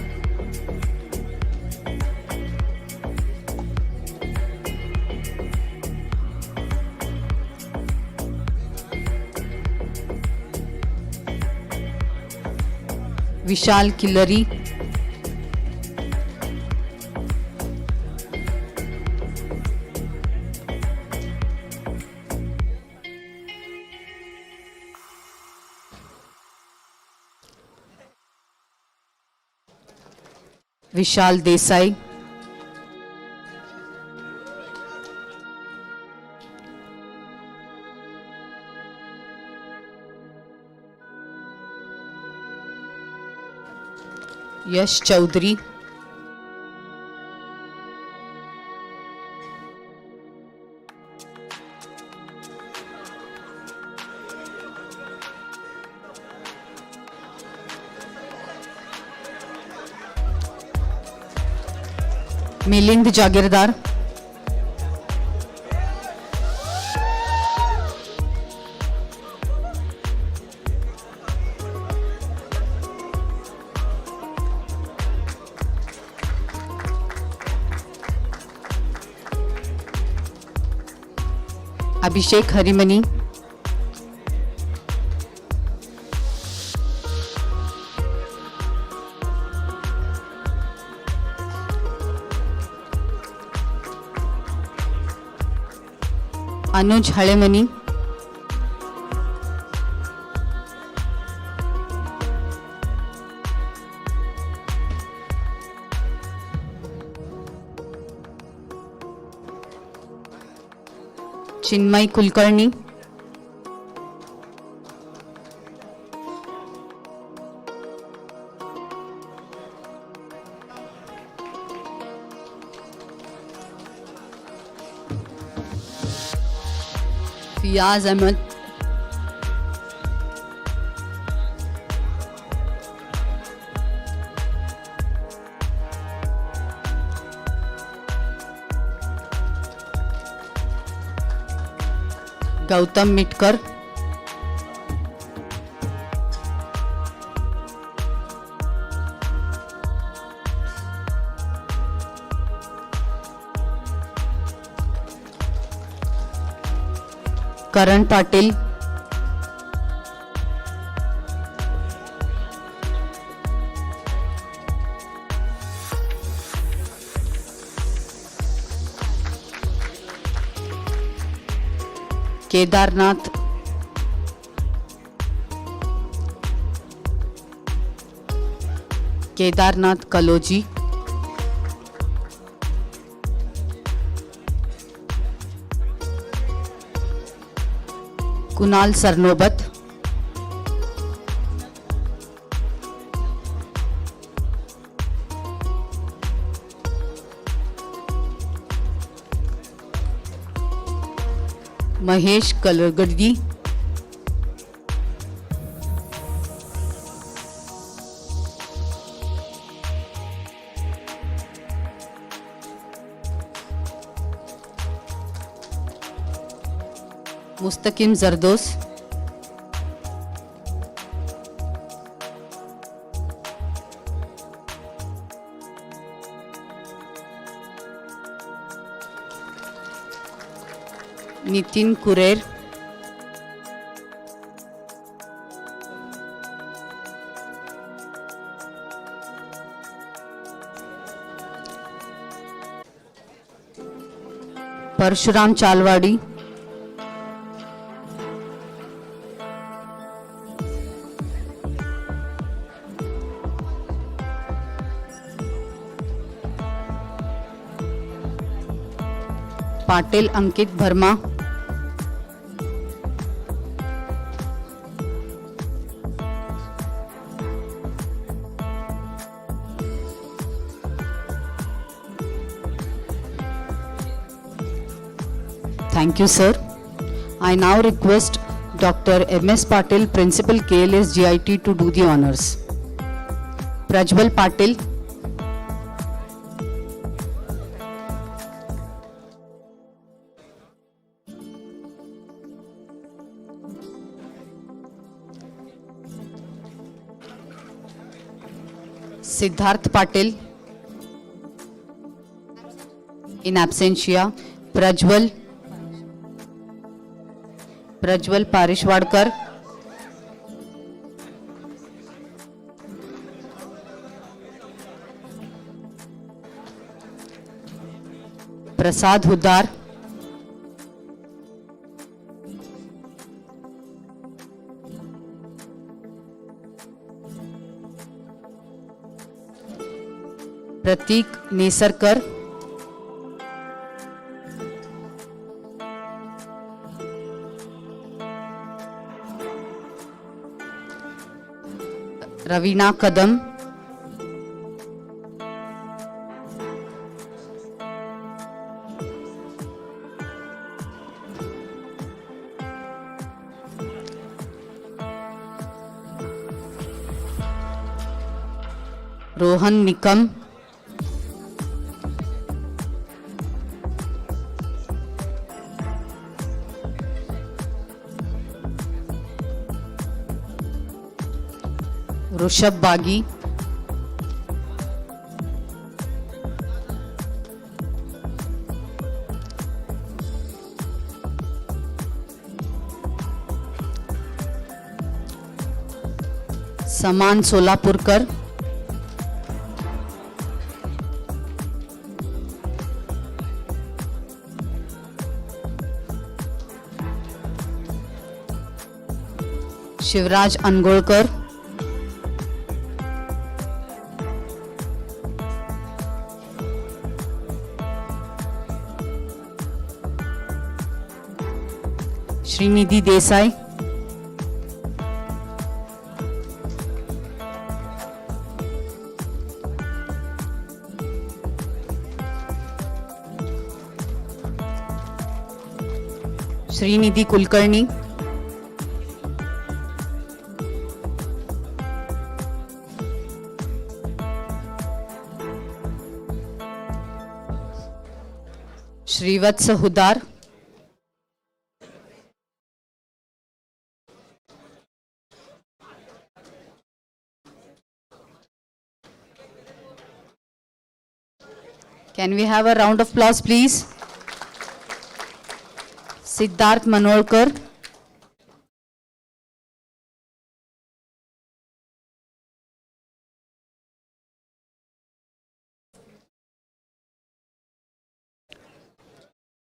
Vishal Killari. Vishal Desai. Yash Chaudhary. Milind Jagirdar. Abhishek Harimani. Anuj Halemani. Chinmay Kulkarni. Fiyaz Ahmed. Gautam Mitkar, करण पाटिल, केदारनाथ, केदारनाथ कलोजी, कुणाल सरनोबत, महेश कलगड्डी, मुस्तकिम जरदोस, नितिन कुरेर, परशुराम चालवाड़ी, पाटिल अंकित भरमा, Thank you, sir. I now request Dr. M.S. Patil, Principal KLS GIT, to do the honors. Prajwal Patil, Siddharth Patil, in absentia, Prajwal Parishwadkar, Prasad Hudar, Pratik Nesarkar, Ravina Kadam, Rohan Nikam, Rushabh Bagi, Saman Solapurkar, Shivraj Angolkar, Srinidhi Desai, Srinidhi Kulkarni, Srivatsa Hudar, Can we have a round of applause, please? Siddharth Manolkar.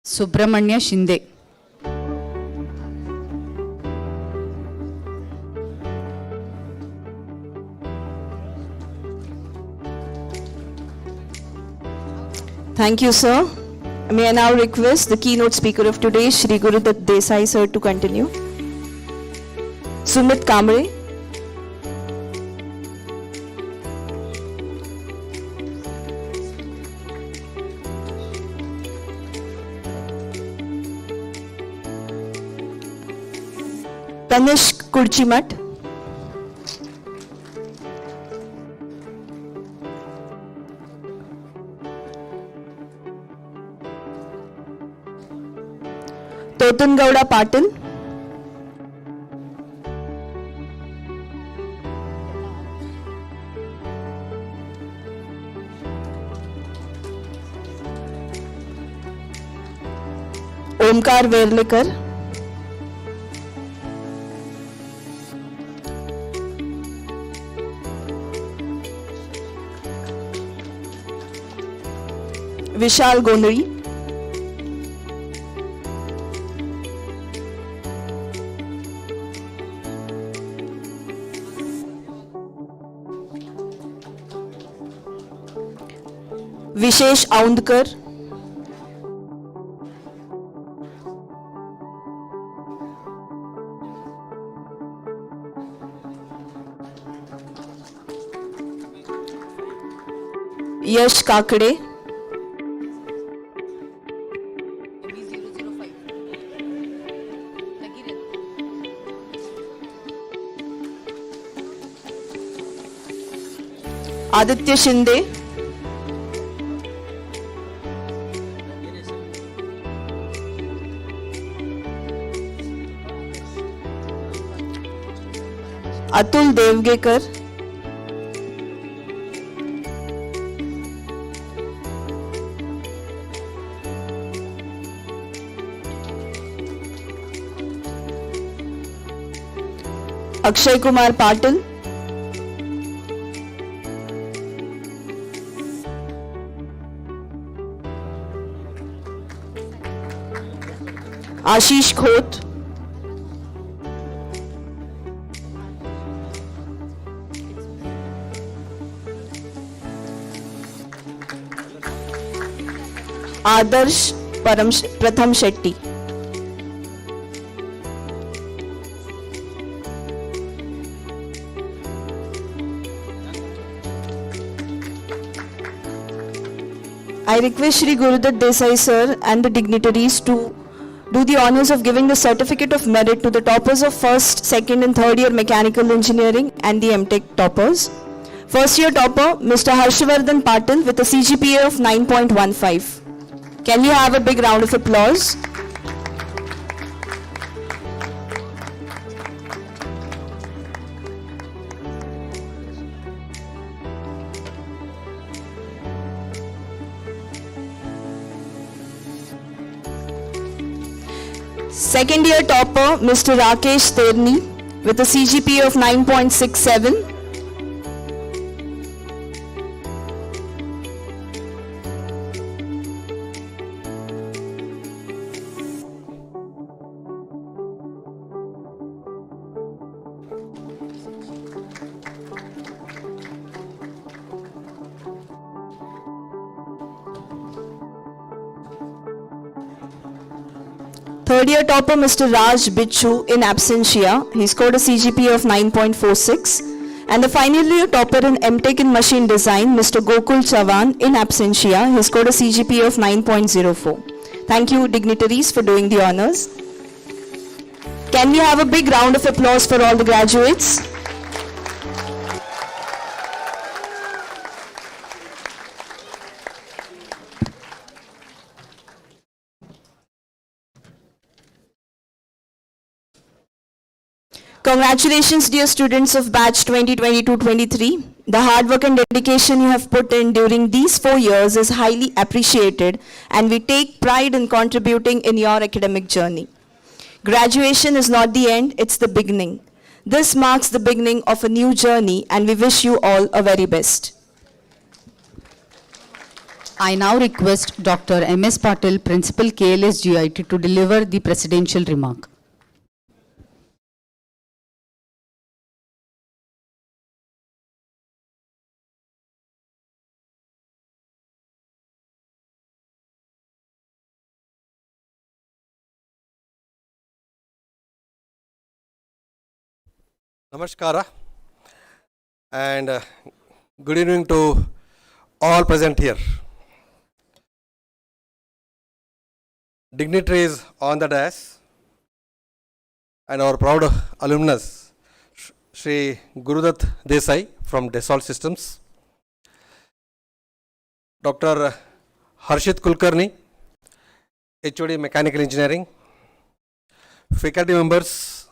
Subramanya Shinde. Thank you, sir. May I now request the keynote speaker of today, Shri Gurudutt Desai, sir, to continue. Sumit Kamre. Tanishq Kurchimat. Totungauda Patil. Omkar Verlikar. Vishal Gondari. Vishesh Aundkar. Yash Kakade. Aditya Shinde. Atul Devgekar. Akshay Kumar Patil. Ashish Khote. Adarsh Pratham Shetty. I request Shri Gurudutt Desai sir and the dignitaries to do the honors of giving the certificate of merit to the toppers of first, second and third year mechanical engineering and the MTech toppers. First year topper, Mr. Harshvardhan Patil with a CGPA of 9.15. Can you have a big round of applause? Second year topper, Mr. Rakesh Terni with a CGPA of 9.67. Third year topper, Mr. Raj Bichu in absentia. He scored a CGPA of 9.46. And the final year topper in MTech in machine design, Mr. Gokul Chavan in absentia. He scored a CGPA of 9.04. Thank you, dignitaries, for doing the honors. Can we have a big round of applause for all the graduates? Congratulations, dear students of batch 2022-23. The hard work and dedication you have put in during these 4 years is highly appreciated, and we take pride in contributing in your academic journey. Graduation is not the end, it's the beginning. This marks the beginning of a new journey, and we wish you all a very best. I now request Dr. M.S. Patil, Principal KLS GIT, to deliver the presidential remark. Namaskara and good evening to all present here. Dignitaries on the dais and our proud alumnus, Shri Gurudat Desai from Dassault Systems, Dr. Harshit Kulkarni, HOD Mechanical Engineering, faculty members,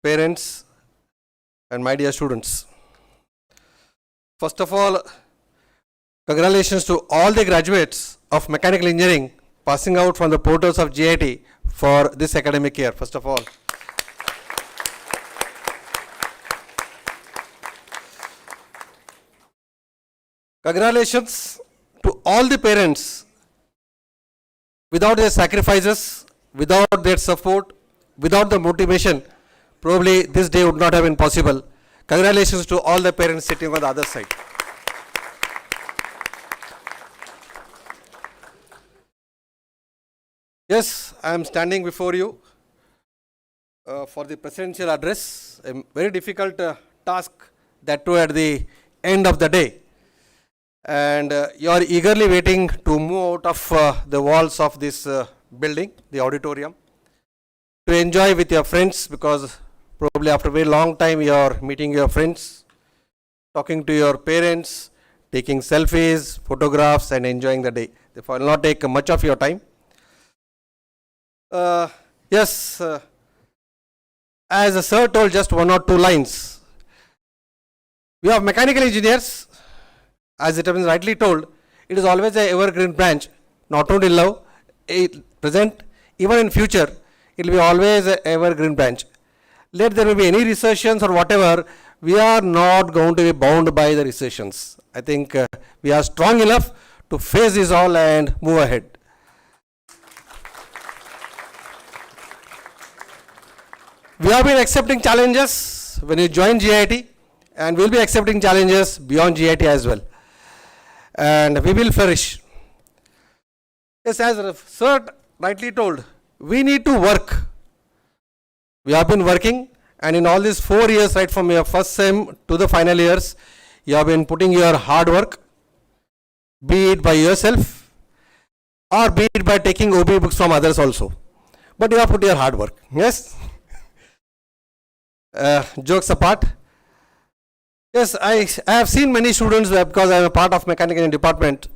parents, and my dear students. First of all, congratulations to all the graduates of mechanical engineering passing out from the portals of GIT for this academic year. First of all, congratulations to all the parents. Without their sacrifices, without their support, without the motivation, probably this day would not have been possible. Congratulations to all the parents sitting on the other side. Yes, I am standing before you for the presidential address, a very difficult task, that too at the end of the day. And you are eagerly waiting to move out of the walls of this building, the auditorium, to enjoy with your friends, because probably after a very long time you are meeting your friends, talking to your parents, taking selfies, photographs, and enjoying the day. Therefore, I will not take much of your time. Yes, as the sir told, just one or two lines. We have mechanical engineers, as it has been rightly told, it is always an evergreen branch, not only now, present, even in future, it will be always an evergreen branch. Let there may be any recessions or whatever, we are not going to be bound by the recessions. I think we are strong enough to face this all and move ahead. We have been accepting challenges when you join GIT, and we will be accepting challenges beyond GIT as well. And we will flourish. Yes, as sir rightly told, we need to work. We have been working, and in all these 4 years, right from your first sem to the final years, you have been putting your hard work, be it by yourself or be it by taking OB books from others also. But you have put your hard work. Yes? Jokes apart. Yes, I have seen many students, because I am a part of mechanical engineering department,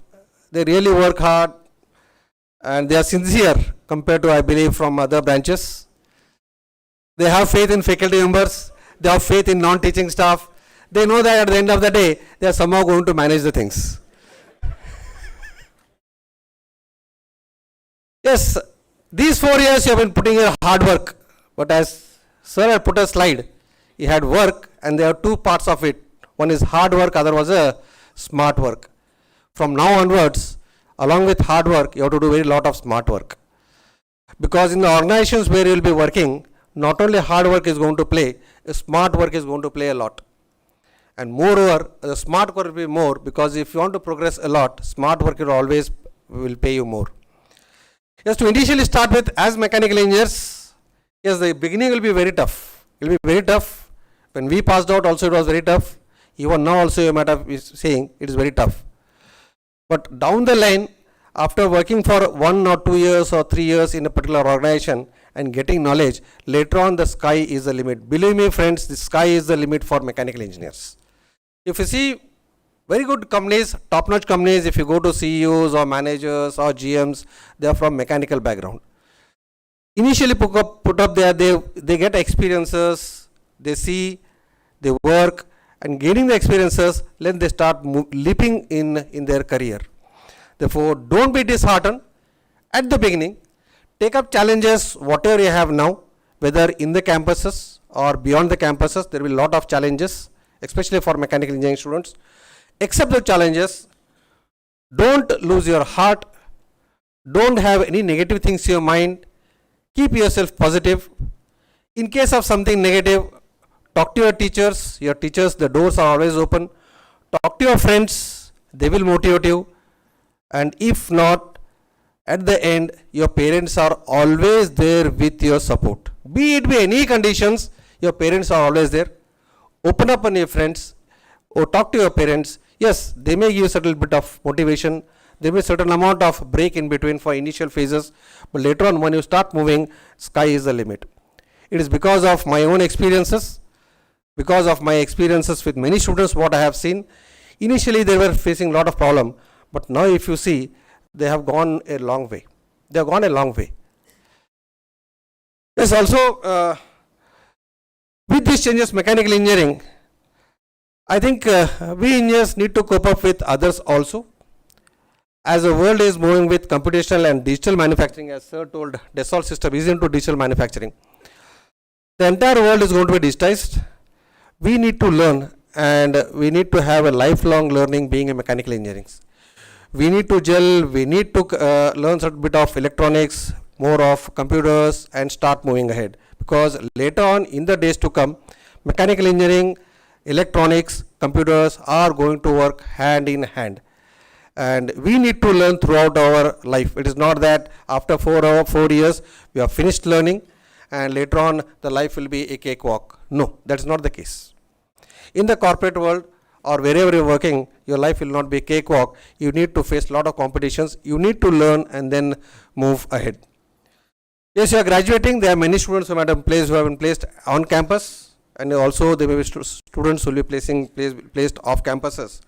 they really work hard and they are sincere compared to, I believe, from other branches. They have faith in faculty members, they have faith in non-teaching staff. They know that at the end of the day, they are somehow going to manage the things. Yes, these 4 years you have been putting your hard work, but as sir had put a slide, he had work, and there are two parts of it. One is hard work, other was a smart work. From now onwards, along with hard work, you have to do a very lot of smart work. Because in the organizations where you will be working, not only hard work is going to play, smart work is going to play a lot. And moreover, the smart work will be more, because if you want to progress a lot, smart work will always will pay you more. Yes, to initially start with, as mechanical engineers, yes, the beginning will be very tough. It will be very tough. When we passed out also it was very tough. Even now also you might have been saying it is very tough. But down the line, after working for 1 or 2 years or 3 years in a particular organization and getting knowledge, later on the sky is the limit. Believe me friends, the sky is the limit for mechanical engineers. If you see very good companies, top-notch companies, if you go to CEOs or managers or GMs, they are from mechanical background. Initially put up there, they get experiences, they see, they work, and gaining the experiences, then they start leaping in their career. Therefore, don't be disheartened at the beginning. Take up challenges, whatever you have now, whether in the campuses or beyond the campuses. There will be a lot of challenges, especially for mechanical engineering students. Accept the challenges. Don't lose your heart. Don't have any negative things in your mind. Keep yourself positive. In case of something negative, talk to your teachers. Your teachers, the doors are always open. Talk to your friends. They will motivate you. And if not, at the end, your parents are always there with your support. Be it be any conditions, your parents are always there. Open up on your friends or talk to your parents. Yes, they may give a little bit of motivation. There may be a certain amount of break in between for initial phases. But later on, when you start moving, sky is the limit. It is because of my own experiences, because of my experiences with many students, what I have seen. Initially, they were facing a lot of problem. But now if you see, they have gone a long way. They have gone a long way. Yes, also, with these changes, mechanical engineering, I think we engineers need to cope up with others also. As the world is moving with computational and digital manufacturing, as sir told, Dassault system is into digital manufacturing. The entire world is going to be digitized. We need to learn, and we need to have a lifelong learning being a mechanical engineering. We need to gel, we need to learn a bit of electronics, more of computers, and start moving ahead. Because later on in the days to come, mechanical engineering, electronics, computers are going to work hand in hand. And we need to learn throughout our life. It is not that after 4 years we have finished learning and later on the life will be a cakewalk. No, that is not the case. In the corporate world or wherever you are working, your life will not be a cakewalk. You need to face a lot of competitions. You need to learn and then move ahead. Yes, you are graduating. There are many students who have been placed on campus, and also there may be students who will be placed off campuses.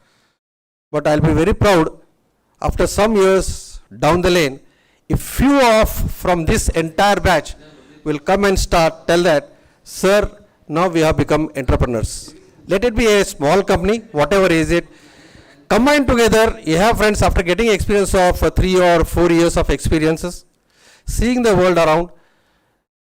But I'll be very proud after some years down the lane, if few from this entire batch will come and tell that, sir, now we have become entrepreneurs. Let it be a small company, whatever is it. Combine together, you have friends after getting experience of 3 or 4 years of experiences, seeing the world around,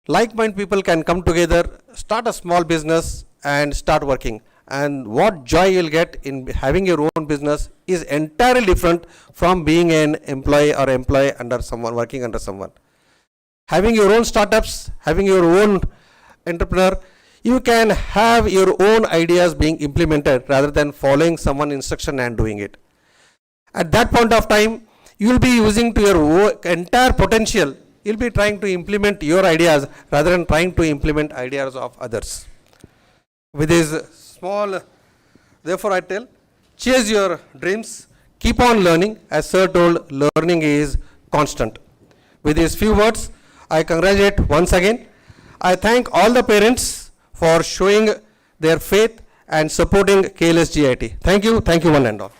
like-minded people can come together, start a small business and start working. And what joy you'll get in having your own business is entirely different from being an employee or employee under someone, working under someone. Having your own startups, having your own entrepreneur, you can have your own ideas being implemented rather than following someone's instruction and doing it. At that point of time, you will be using to your entire potential. You'll be trying to implement your ideas rather than trying to implement ideas of others. With this small, therefore I tell, chase your dreams, keep on learning. As sir told, learning is constant. With these few words, I congratulate once again. I thank all the parents for showing their faith and supporting KLS GIT. Thank you one and all.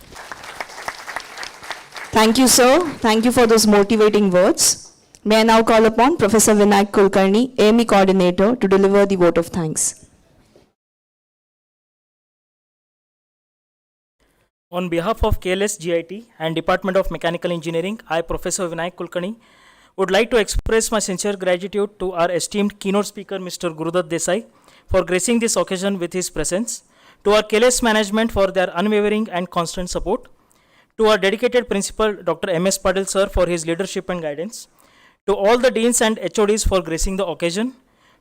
Thank you, sir. Thank you for those motivating words. May I now call upon Professor Vinayak Kulkarni, AME Coordinator, to deliver the vote of thanks. On behalf of KLS GIT and Department of Mechanical Engineering, I, Professor Vinayak Kulkarni, would like to express my sincere gratitude to our esteemed keynote speaker, Mr. Gurudat Desai, for gracing this occasion with his presence, to our KLS management for their unwavering and constant support, to our dedicated principal, Dr. M.S. Padil sir, for his leadership and guidance, to all the deans and HODs for gracing the occasion,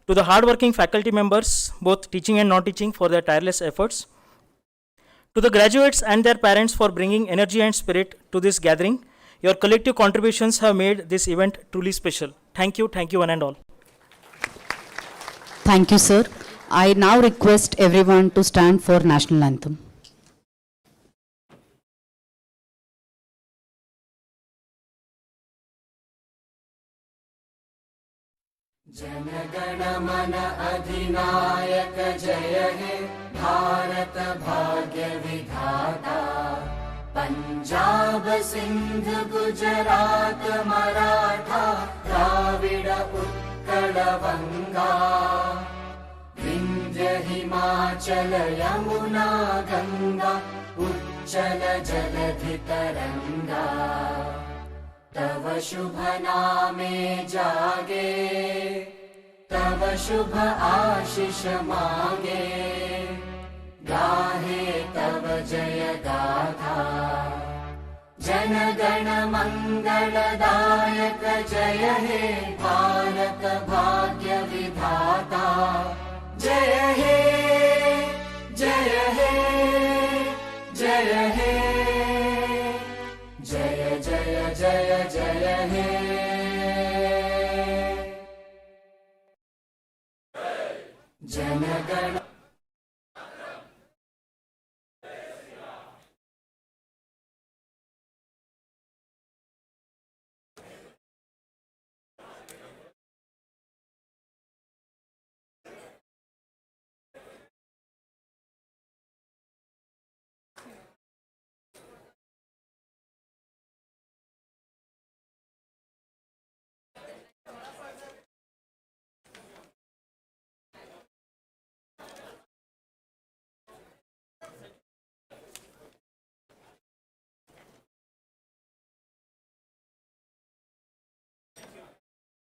to the hardworking faculty members, both teaching and non-teaching, for their tireless efforts, to the graduates and their parents for bringing energy and spirit to this gathering. Your collective contributions have made this event truly special. Thank you one and all. Thank you, sir. I now request everyone to stand for national anthem. जनगण मन अधिनायक जय हे भारत भाग्य विधाता पंजाब सिंध गुजरात मराठा द्राविड उत्कल बंगा विंध्य हिमाचल यमुना गंगा उच्चल जलधि तरंगा तव शुभ नामे जागे तव शुभ आशीष मांगे गाहे तव जय गाथा जन गण मंगलदायक जय हे भारत भाग्य विधाता जय हे जय हे जय हे जय जय जय जय हे जन गण